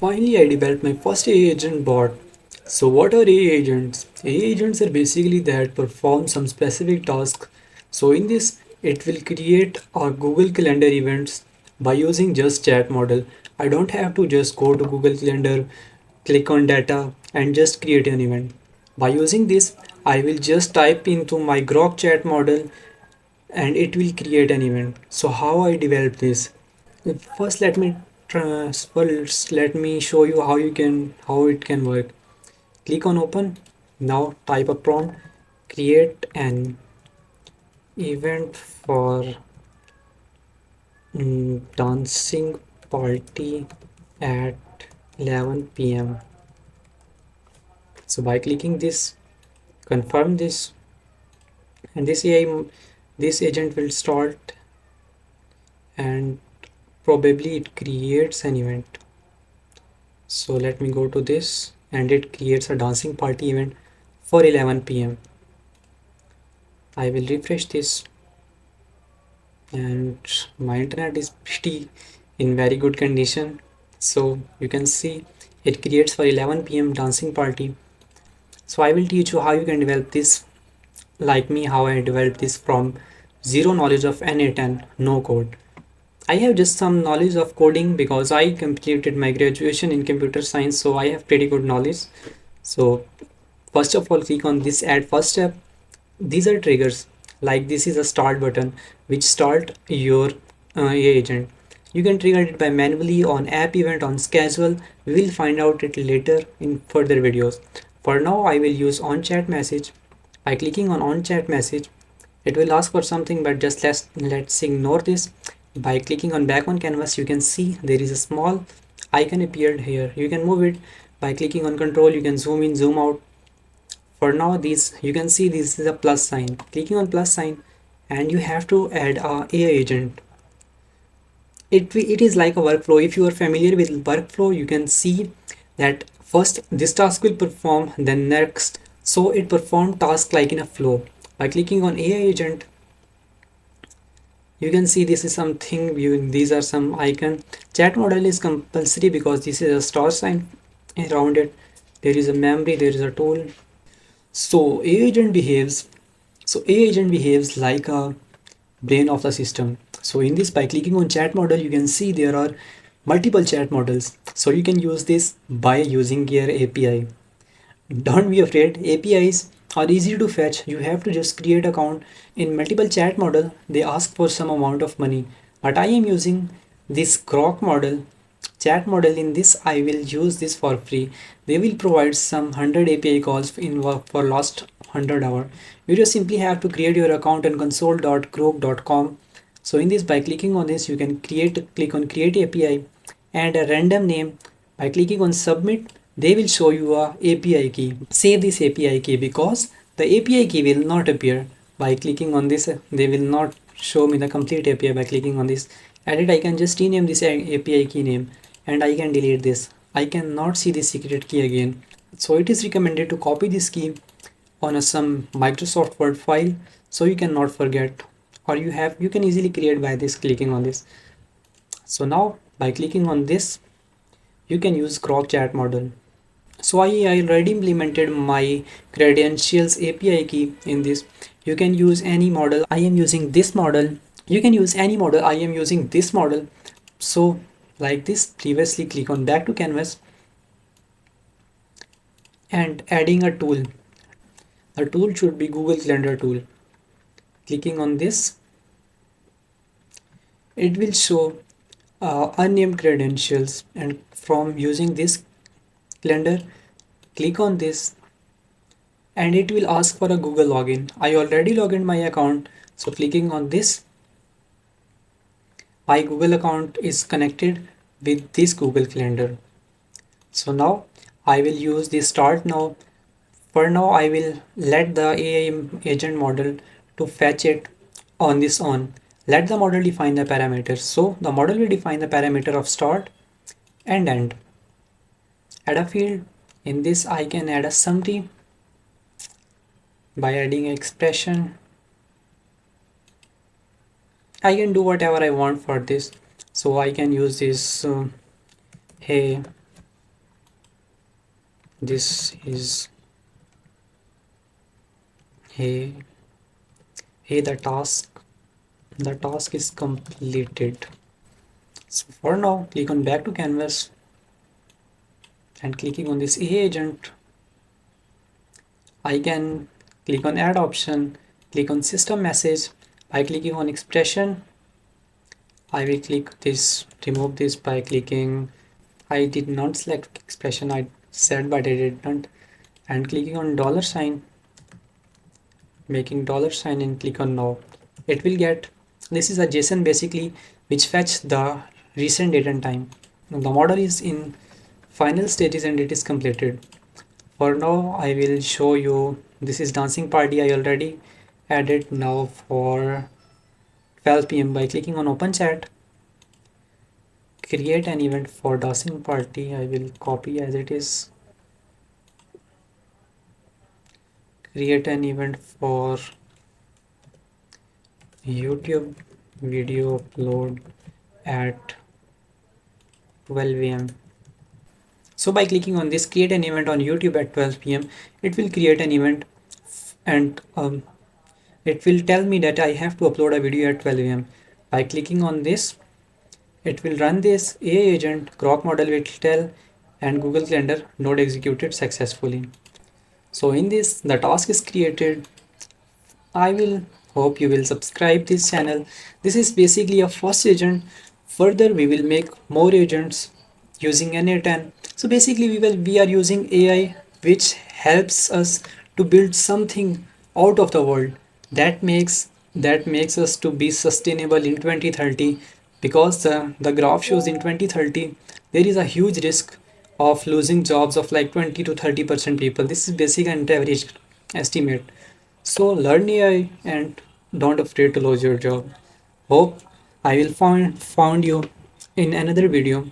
finally I developed my first AI agent bot. So what are AI agents? AI agents are basically that perform some specific task. So in this, it will create a Google Calendar events by using just chat model. I don't have to just go to Google Calendar, click on data and just create an event. By using this, I will just type into my Grok chat model and it will create an event. So how I develop this? First, let me show you how it can work. Click on open. Now type a prompt. Create an event for dancing party at 11 p.m. So by clicking this, confirm this, and this agent will start and probably it creates an event. So let me go to this and it creates a dancing party event for 11 p.m. I will refresh this and my internet is pretty in very good condition. So you can see it creates for 11 p.m. dancing party. So I will teach you how you can develop this like me, how I developed this from zero knowledge of n8n, no code. I have just some knowledge of coding because I completed my graduation in computer science, so I have pretty good knowledge. So first of all, click on this add first step. These are triggers, like this is a start button which start your AI agent. You can trigger it by manually on app event on schedule. We will find out it later in further videos. For now I will use on chat message. By clicking on chat message, it will ask for something, but just let's ignore this. By clicking on back on canvas, you can see there is a small icon appeared here. You can move it by clicking on control. You can zoom in, zoom out. For now, this you can see this is a plus sign. Clicking on plus sign and you have to add a AI agent. It is like a workflow. If you are familiar with workflow, you can see that first this task will perform, then next. So it perform task like in a flow. By clicking on AI agent, you can see this is something these are some icon. Chat model is compulsory because this is a star sign around it. There is a memory, there is a tool. So AI agent behaves like a brain of the system. So in this, by clicking on chat model, you can see there are multiple chat models. So you can use this by using your API. Don't be afraid, APIs are easy to fetch. You have to just create account. In multiple chat model, they ask for some amount of money, but I am using this Grok model, chat model. In this, I will use this for free. They will provide some 100 API calls in for last 100 hour. You just simply have to create your account on console.grok.com. So in this, by clicking on this, you can click on create API and a random name. By clicking on submit, they will show you a API key. Save this API key because the API key will not appear. By clicking on this, they will not show me the complete API. By clicking on this edit, I can just rename this API key name and I can delete this. I cannot see the secret key again. So it is recommended to copy this key on some Microsoft Word file so you cannot forget, or you can easily create by this clicking on this. So now by clicking on this, you can use Grok chat model. So I already implemented my credentials API key in this. You can use any model. I am using this model. You can use any model. I am using this model. So like this, previously click on back to canvas and adding a tool. The tool should be Google Calendar tool. Clicking on this, it will show unnamed credentials, and from using this calendar, click on this and it will ask for a Google login. I already logged in my account, so clicking on this, my Google account is connected with this Google Calendar. So now I will use the start now. For now, I will let the AI agent model to fetch it on this on. Let the model define the parameters. So the model will define the parameter of start and end. Add a field. In this, I can add a summary by adding expression. I can do whatever I want for this. So I can use this hey This is hey hey the task is completed. So for now, click on back to canvas and clicking on this AI agent, I can click on add option, click on system message. By clicking on expression, I will click this, remove this by clicking. I did not select expression, I said but I did not. And clicking on dollar sign, making dollar sign and click on no. It will get, this is a JSON basically which fetch the recent date and time. The model is in final stages and it is completed. For now, I will show you, this is dancing party I already added now for 12 p.m. by clicking on open chat, create an event for dancing party. I will copy as it is, create an event for YouTube video upload at 12 a.m. So by clicking on this create an event on YouTube at 12 p.m. it will create an event and it will tell me that I have to upload a video at 12 a.m. By clicking on this, it will run this AI agent, grok model will tell, and Google Calendar node executed successfully. So in this, the task is created. I will hope you will subscribe this channel. This is basically a first agent. Further, we will make more agents using n8n. So basically, we are using AI, which helps us to build something out of the world that makes us to be sustainable in 2030. Because the graph shows in 2030 there is a huge risk of losing jobs of like 20 to 30% people. This is basic and average estimate. So learn AI and don't afraid to lose your job. Hope I will found you in another video.